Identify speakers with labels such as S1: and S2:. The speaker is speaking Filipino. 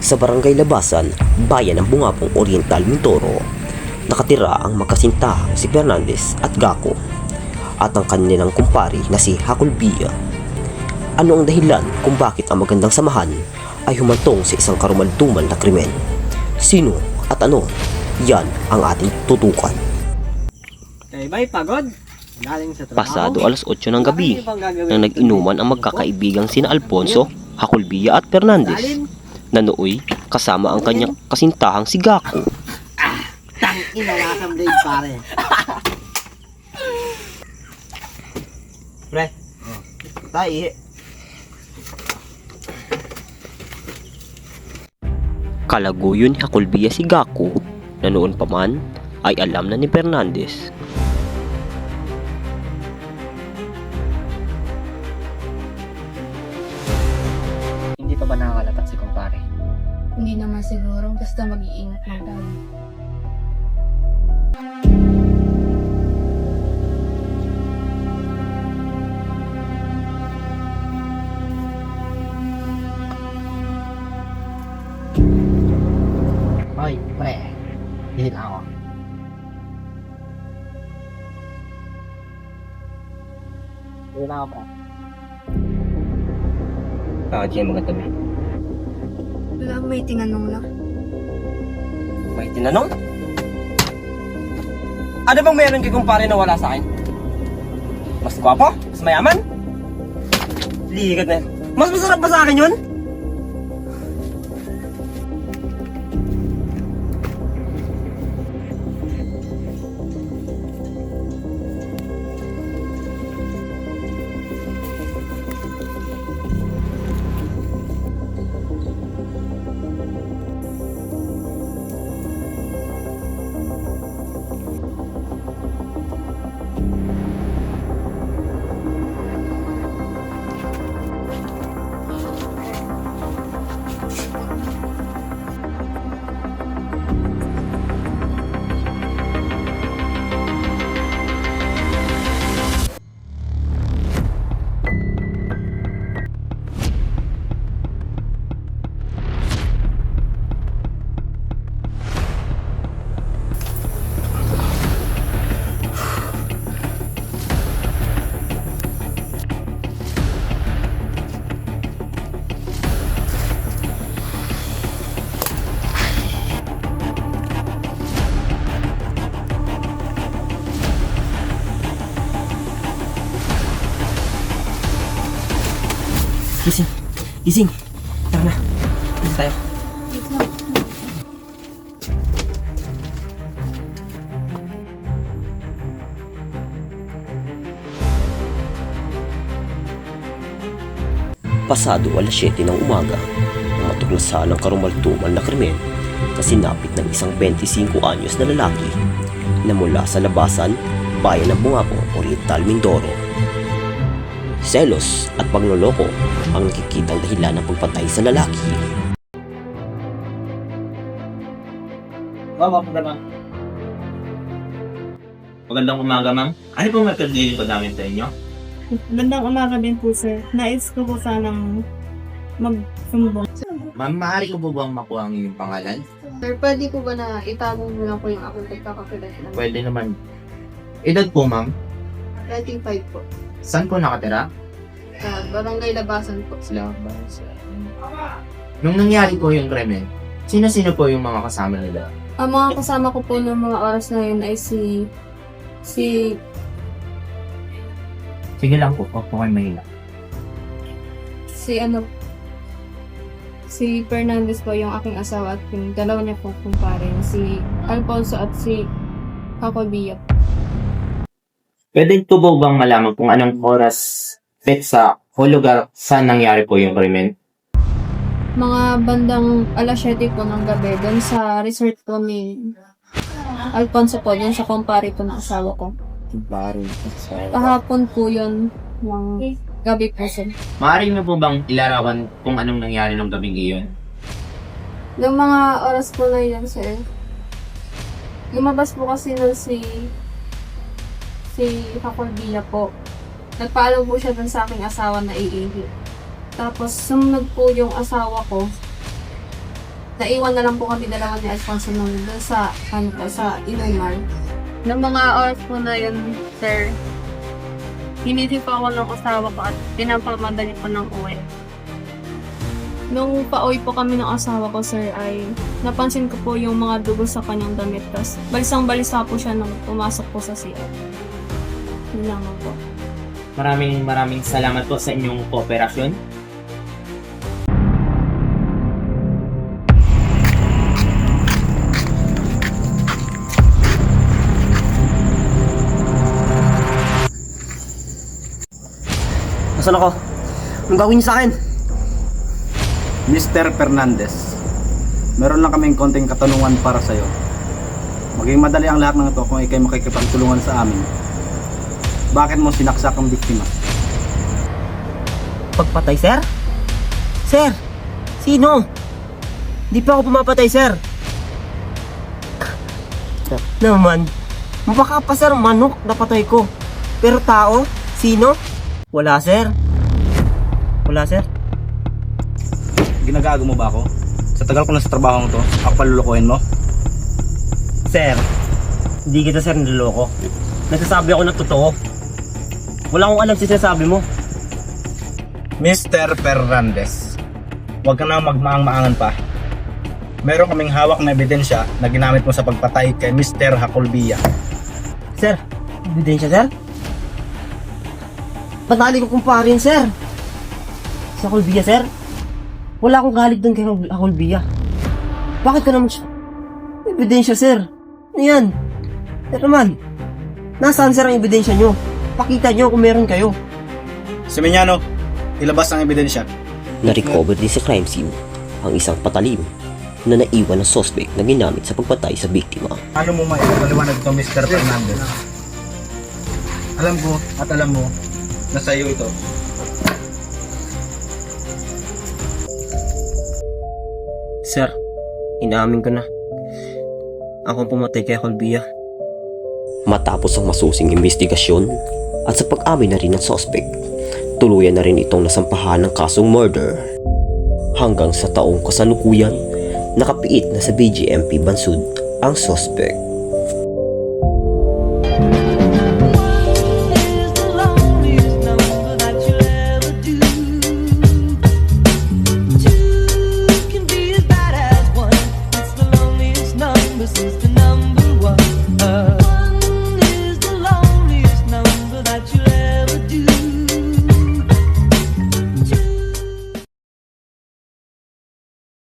S1: sa Barangay Labasan, bayan ng Bungabong Oriental, Mindoro, nakatira ang magkasintahang si Fernandez at Gako at ang kanilang kumpari na si Hakulbia. Ano ang dahilan kung bakit ang magandang samahan ay humantong sa isang karumaldumal na krimen? Sino at ano? Yan ang ating tutukan.
S2: Bye, pagod. Galing sa trabaho.
S1: Pasado alas 8 ng gabi nang nag-inuman ang magkakaibigang sina Alfonso, Hakulbia at Fernandez na nooy kasama ang kanyang kasintahang si Gako.
S2: Tang ina lasang blade pare. Pre. Tayo.
S1: Kalaguyo ni Hakulbia si Gako na noon pa man ay alam na ni Fernandez.
S2: Hindi pa ba nakakalapat si kumpare?
S3: Hindi naman siguro, basta mag-iingat lang tayo.
S2: Hoy, pre. Hihit ako. Hihit ako, pre.
S1: Bakit siya mga tabi?
S3: Wala, may tinanong lang.
S1: May tinanong? Ano bang meron kay kumpare na wala sa akin? Mas gwapo? Mas mayaman? Ligat na. Mas masarap ba sa akin yun? Gising! Gising! Tara na! Gising tayo! Pasado alas 7 ng umaga, nang matuklasan ng karumaldumal na krimen na sinapit ng isang 25 anyos na lalaki na mula sa Labasan, bayan ng Bungabong Oriental, Mindoro. Selos at pagloloko ang nakikitang dahilan ng pagpatay sa lalaki.
S4: Ma'am, ma'am. Magandang umaga, ma'am. Ano po magkakadirin ko namin sa inyo?
S5: Magandang umaga din po, sir. Nais ko po sanang magsumbong.
S4: Ma'am, maaari ko po bang makuha ang inyong pangalan?
S3: Sir, pwede po ba na itago mo lang po yung akong pagkakakilat?
S4: Pwede naman. Edad po, ma'am?
S3: 35 po.
S4: Saan po nakatira?
S3: Barangay Labasan po.
S4: Nung nangyari po yung krimen, sino-sino po yung mga kasama nila?
S3: Ang mga kasama ko po ng mga oras na yun ay si
S4: Sige lang po, huwag po kayo mahila.
S3: si Fernandez po yung aking asawa at yung dalawa niya po kumpare, si Alfonso at si Hakulbia.
S4: Pwede po ba bang malaman kung anong oras, petsa, o lugar saan nangyari po yung krimen?
S3: Mga bandang alas 7 po ng gabi doon sa resort po ni Alfonso po, yun sa kumpare po ng asawa ko. Kahapon po yun ng gabi po sir.
S4: Maaari mo po bang ilarawan kung anong nangyari nung gabing iyon?
S3: Yung mga oras po na yun sir, lumabas po kasi nun si Hakulbia po. Nagpaalam po siya dun sa aking asawa na iihi. Tapos sumunod po yung asawa ko. naiwan na lang po kami dalawa ni Alfonso nung doon sa, sa inuman. Ng mga oras po na yun, sir, hinisip po ako ng asawa ko at pinapamadali po ng uwi. Nung pauwi po kami ng asawa ko, sir, ay napansin ko po yung mga dugo sa kanyang damit. Tapos balisang-balisa po siya nung pumasok po sa CR. Yun lang po.
S4: Maraming salamat po sa inyong kooperasyon.
S1: Nasaan ako? Anong gawin niyo sa akin?
S6: Mr. Fernandez, meron lang kaming konting katanungan para sa'yo. Maging madali ang lahat ng ito kung ikay makikipagtulungan sa amin. Bakit mo sinaksak ang biktima?
S1: Pagpatay, sir? Sir! Sino? Di pa ako pumapatay, sir. Naman, baka pa, sir, manok na patay ko. Pero tao? Sino? Wala, sir. Wala, sir.
S6: Ginagago mo ba ako? Sa tagal ko na sa trabaho to, ako palulukuhin mo?
S1: Sir, hindi kita, sir, niloloko. Nagsasabi ako ng totoo. Wala akong alam sa sinasabi mo.
S6: Mr. Fernandez, huwag ka na magmaang-maangan pa. Meron kaming hawak na ebidensya na ginamit mo sa pagpatay kay Mr. Hacolbia.
S1: Sir, ebidensya, sir? Patali ko kumparin, sir. Sa Colbia, sir? Wala akong galit doon kay Colbia. Bakit ka naman siya? Ebidensya, sir. Ano yan? Sir naman, nasaan, sir, ang ebidensya nyo? Pakita nyo kung meron kayo.
S6: Semeniano, ilabas ang ebidensya.
S1: Na-recover din sa crime scene ang isang patalim na naiwan ng suspect na ginamit sa pagpatay sa biktima.
S6: Ano mo maipaliwanag ito, Mr. Fernandez? Alam ko at alam mo na sa iyo ito.
S1: Sir, inaamin ko na. Ako pumatay kay Colbia. Matapos ang masusing investigasyon at sa pag-amin na rin ng suspect, tuluyan na rin itong nasampahan ng kasong murder. Hanggang sa taong kasalukuyan, nakapiit na sa BGMP Bansud ang suspect.